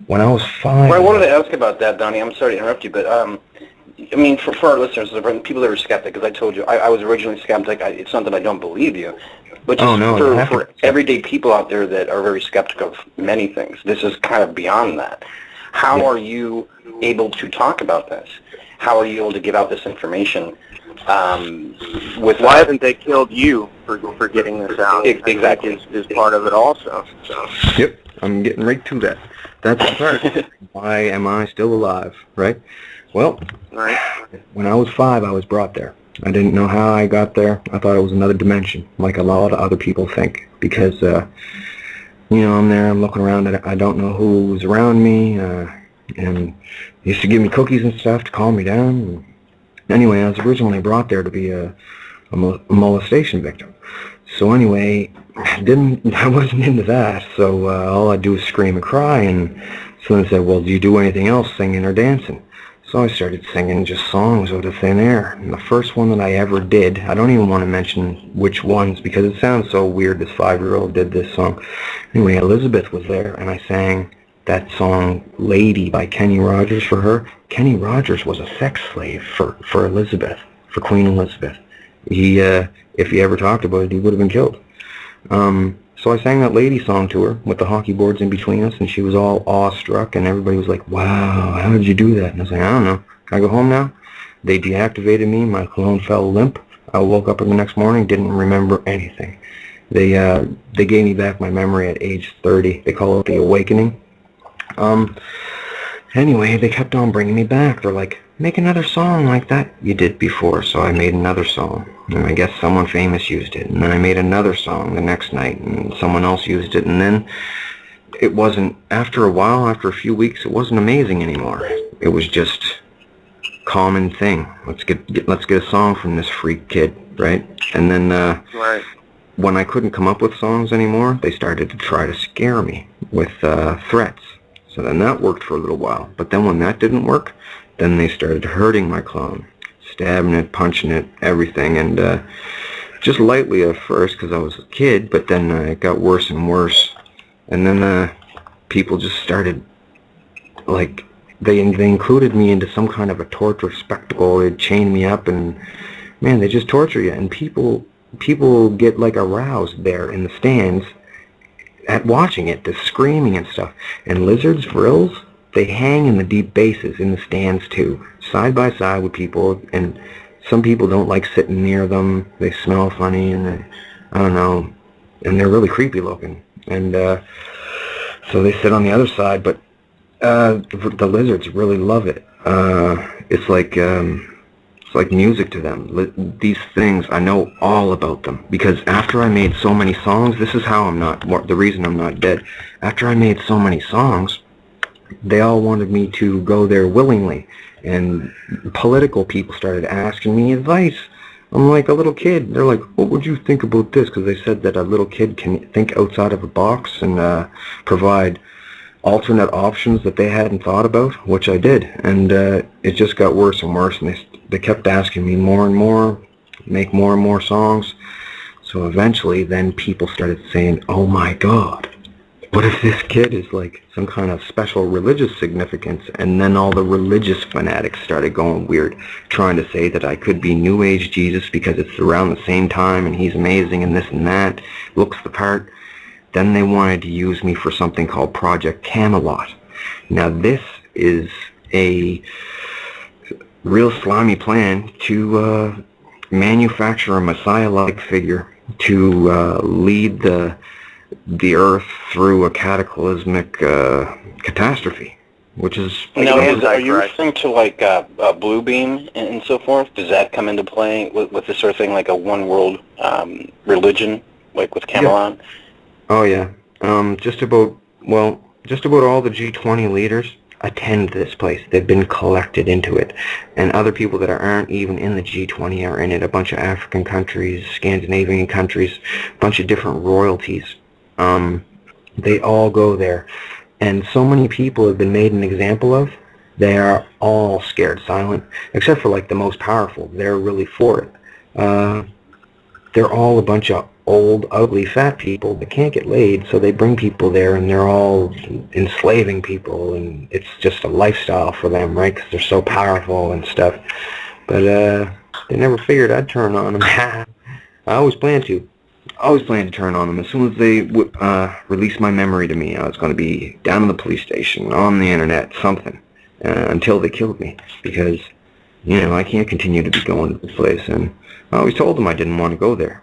When I was 5... Well, I wanted to ask about that, Donnie. I'm sorry to interrupt you, but I mean, for our listeners, for people that are skeptic, because I told you, I was originally skeptic. It's not that I don't believe you, but just for everyday people out there that are very skeptical of many things, this is kind of beyond that. How are you able to talk about this? How are you able to give out this information? Why haven't they killed you for getting this out? Exactly. Is part of it also. So. Yep, I'm getting right to that. That's the part. Why am I still alive, right? Well, when I was 5, I was brought there. I didn't know how I got there. I thought it was another dimension, like a lot of other people think, because, you know, I'm there, I'm looking around, and I don't know who's around me, and they used to give me cookies and stuff to calm me down. Anyway, I was originally brought there to be a molestation victim. So anyway, I wasn't into that, so all I'd do was scream and cry, and someone said, well, do you do anything else, singing or dancing? So I started singing just songs out of thin air. And the first one that I ever did, I don't even want to mention which ones because it sounds so weird this 5-year-old did this song. Anyway, Elizabeth was there, and I sang that song Lady by Kenny Rogers for her. Kenny Rogers was a sex slave for Elizabeth, for Queen Elizabeth. He, if he ever talked about it, he would have been killed. So I sang that Lady song to her with the hockey boards in between us, and she was all awestruck, and everybody was like, wow, how did you do that? And I was like, I don't know. Can I go home now? They deactivated me. My cologne fell limp. I woke up the next morning, didn't remember anything. They gave me back my memory at age 30. They call it the awakening. Anyway, they kept on bringing me back. They're like, make another song like that you did before. So I made another song, and I guess someone famous used it. And then I made another song the next night, and someone else used it. And then it wasn't, after a while, after a few weeks, it wasn't amazing anymore. It was just common thing. Let's get a song from this freak kid, right? And then when I couldn't come up with songs anymore, they started to try to scare me with threats. So then that worked for a little while. But then when that didn't work, then they started hurting my clone, stabbing it, punching it, everything, and just lightly at first because I was a kid, but then it got worse and worse. And then people just started, like, they included me into some kind of a torture spectacle. They'd chain me up, and man, they just torture you. And people get like aroused there in the stands at watching it, the screaming and stuff. And lizards, vrils, they hang in the deep bases in the stands too, side by side with people, and some people don't like sitting near them. They smell funny, and I don't know, and they're really creepy looking. And so they sit on the other side, but the lizards really love it. It's like music to them. These things, I know all about them, because after I made so many songs, this is how the reason I'm not dead. After I made so many songs, they all wanted me to go there willingly, and political people started asking me advice. I'm like a little kid. They're like, what would you think about this? Because they said that a little kid can think outside of a box and provide alternate options that they hadn't thought about, which I did. And it just got worse and worse, and they kept asking me more and more, make more and more songs. So eventually then people started saying, oh my God, what if this kid is like some kind of special religious significance? And then all the religious fanatics started going weird, trying to say that I could be New Age Jesus because it's around the same time and he's amazing and this and that, looks the part. Then they wanted to use me for something called Project Camelot. Now this is a real slimy plan to manufacture a Messiah-like figure to lead the Earth through a cataclysmic catastrophe, which is... Now, are you referring to like Blue Beam and so forth? Does that come into play with this sort of thing, like a one-world religion, like with Camelot? Yeah. Oh yeah. Just about all the G20 leaders attend this place. They've been collected into it, and other people that aren't even in the G20 are in it. A bunch of African countries, Scandinavian countries, a bunch of different royalties. They all go there, and so many people have been made an example of. They are all scared silent, except for like the most powerful. They're really for it. they're all a bunch of old, ugly, fat people that can't get laid, so they bring people there, and they're all enslaving people, and it's just a lifestyle for them, right? Because they're so powerful and stuff. But they never figured I'd turn on them. I always planned to. I always planned to turn on them. As soon as they released my memory to me, I was going to be down in the police station, on the internet, something, until they killed me. Because, you know, I can't continue to be going to this place. And I always told them I didn't want to go there.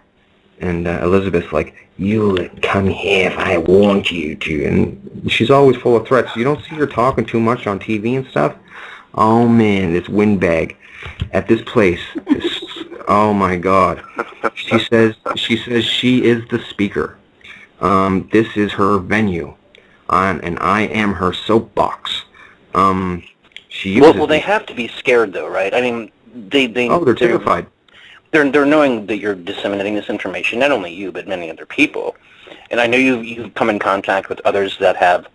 And Elizabeth's like, you'll come here if I want you to. And she's always full of threats. You don't see her talking too much on TV and stuff. Oh, man, this windbag at this place is, oh, my God. She says she is the speaker. This is her venue. And I am her soapbox. She uses well, they have to be scared, though, right? I mean, they're terrified. They're knowing that you're disseminating this information, not only you, but many other people. And I know you've come in contact with others that have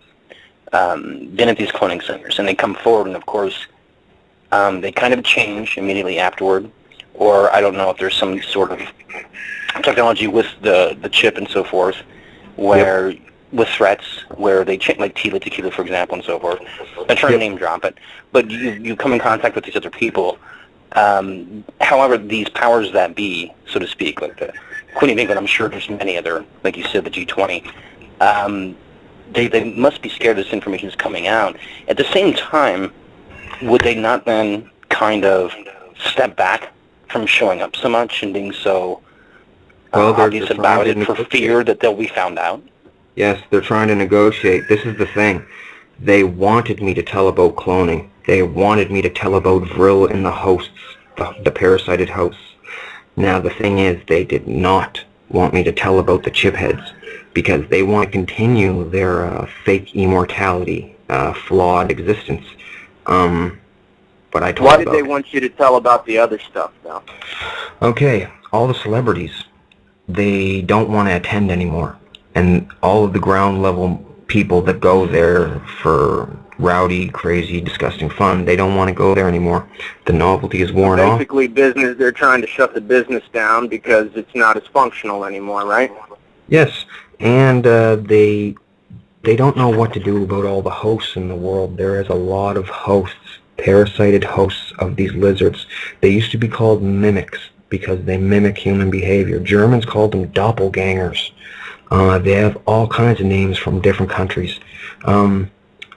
been at these cloning centers, and they come forward, and of course, they kind of change immediately afterward, or I don't know if there's some sort of technology with the chip and so forth, where with threats, where they change, like Tila Tequila, for example, and so forth. I'm trying to name drop it, but you come in contact with these other people. However, these powers that be, so to speak, like the Queen of England, I'm sure there's many other, like you said, the G20, they must be scared this information is coming out. At the same time, would they not then kind of step back from showing up so much and being so obvious about it for fear that they'll be found out? Yes, they're trying to negotiate. This is the thing. They wanted me to tell about cloning. They wanted me to tell about Vril and the hosts, the parasited hosts. Now, the thing is, they did not want me to tell about the Chipheads because they want to continue their fake immortality, flawed existence. But I told Why did they want you to tell about the other stuff, though? Okay, all the celebrities, they don't want to attend anymore. And all of the ground level people that go there for rowdy, crazy, disgusting fun, they don't want to go there anymore. The novelty is worn off. Basically, business, they're trying to shut the business down because it's not as functional anymore, right? Yes, and they don't know what to do about all the hosts in the world. There is a lot of hosts, parasited hosts of these lizards. They used to be called mimics because they mimic human behavior. Germans called them doppelgangers. They have all kinds of names from different countries.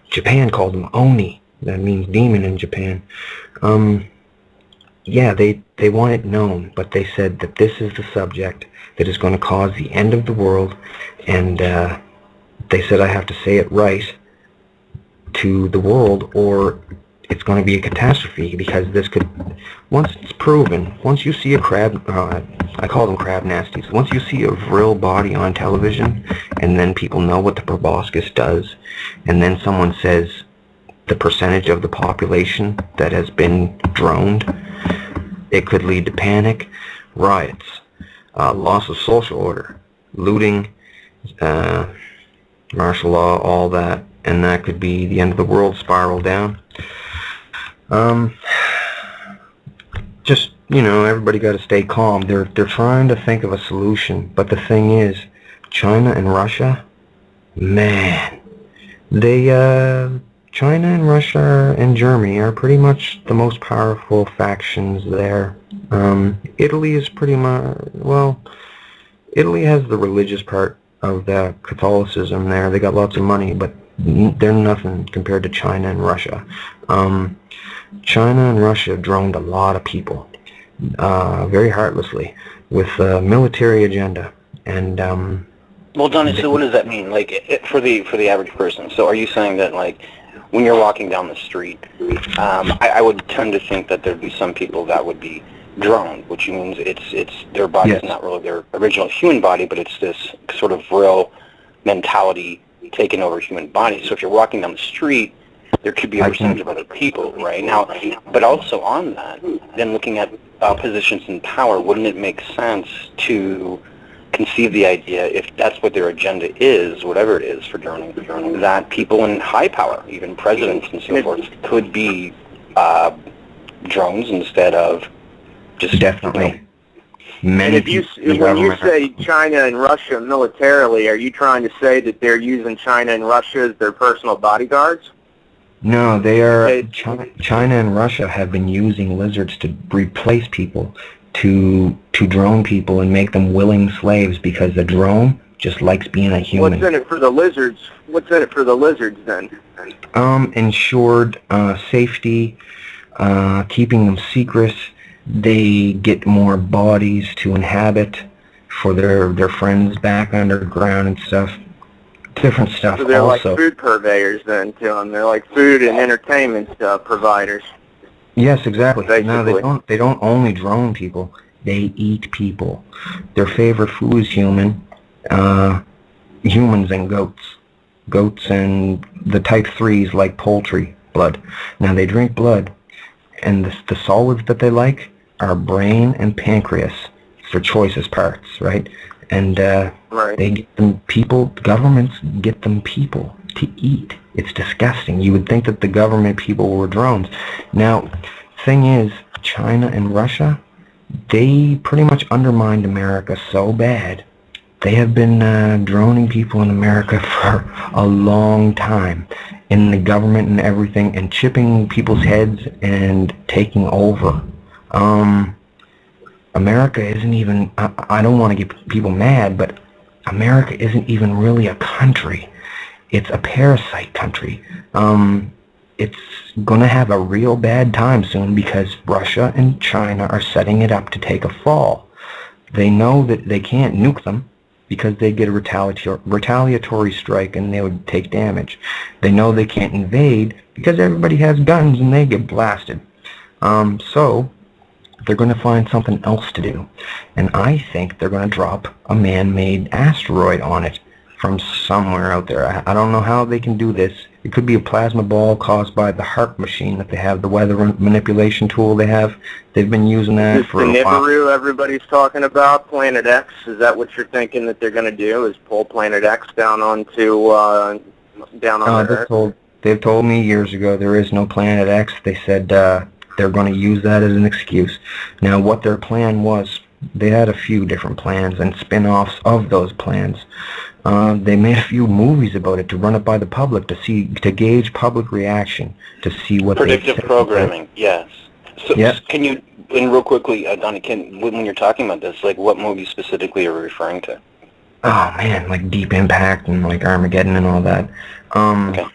Japan called them Oni. That means demon in Japan. Yeah, they want it known, but they said that this is the subject that is going to cause the end of the world, and they said I have to say it right to the world, or it's going to be a catastrophe, because this could, once it's proven, once you see a crab, I call them crab nasties, once you see a Vril body on television, and then people know what the proboscis does, and then someone says the percentage of the population that has been droned, it could lead to panic, riots, loss of social order, looting, martial law, all that, and that could be the end of the world, spiral down. Just, you know, everybody got to stay calm. They're trying to think of a solution, but the thing is, China and Russia, man, China and Russia and Germany are pretty much the most powerful factions there. Italy is pretty much, well, Italy has the religious part of the Catholicism there. They got lots of money, but they're nothing compared to China and Russia. China and Russia droned a lot of people, very heartlessly, with a military agenda. And well, Donnie, so what does that mean, like, for the average person? So are you saying that, like, when you're walking down the street, I would tend to think that there'd be some people that would be droned, which means it's their body is not really their original human body, but it's this sort of real mentality taking over human bodies. So if you're walking down the street, there could be a percentage of other people, right? Now, but also on that, then looking at positions in power, wouldn't it make sense to conceive the idea, if that's what their agenda is, whatever it is for droning, that people in high power, even presidents and so forth, could be drones instead of just... Definitely. And when you say China and Russia militarily, are you trying to say that they're using China and Russia as their personal bodyguards? No, they are. China and Russia have been using lizards to replace people, to drone people and make them willing slaves because the drone just likes being a human. What's in it for the lizards? What's in it for the lizards then? Ensured safety, keeping them secret. They get more bodies to inhabit for their friends back underground and stuff. Different stuff. So they're also like food purveyors then to them. They're like food and entertainment providers. Yes, exactly. Basically. No, they don't only drone people. They eat people. Their favorite food is humans and goats. Goats and the type 3s like poultry blood. Now they drink blood, and the solids that they like are brain and pancreas. It's their choicest parts, right? And right. They get them people. Governments get them people to eat. It's disgusting. You would think that the government people were drones. Now, thing is, China and Russia, they pretty much undermined America so bad. They have been droning people in America for a long time, in the government and everything, and chipping people's heads and taking over. America isn't even, I don't want to get people mad, but America isn't even really a country. It's a parasite country. It's going to have a real bad time soon because Russia and China are setting it up to take a fall. They know that they can't nuke them because they get a retaliatory strike and they would take damage. They know they can't invade because everybody has guns and they get blasted. So they're going to find something else to do. And I think they're going to drop a man-made asteroid on it from somewhere out there. I don't know how they can do this. It could be a plasma ball caused by the Harper machine that they have, the weather manipulation tool they have. They've been using that for a while. Is the Nibiru everybody's talking about, Planet X? Is that what you're thinking that they're going to do, is pull Planet X down onto, down on Earth? They've told me years ago there is no Planet X. They said they're going to use that as an excuse. Now, what their plan was, they had a few different plans and spin-offs of those plans. They made a few movies about it to run it by the public to gauge public reaction, to see what predictive programming. Yes. So can you, and real quickly, Donnie, when you're talking about this, like what movie specifically are you referring to? Oh man, like Deep Impact and like Armageddon and all that. Okay.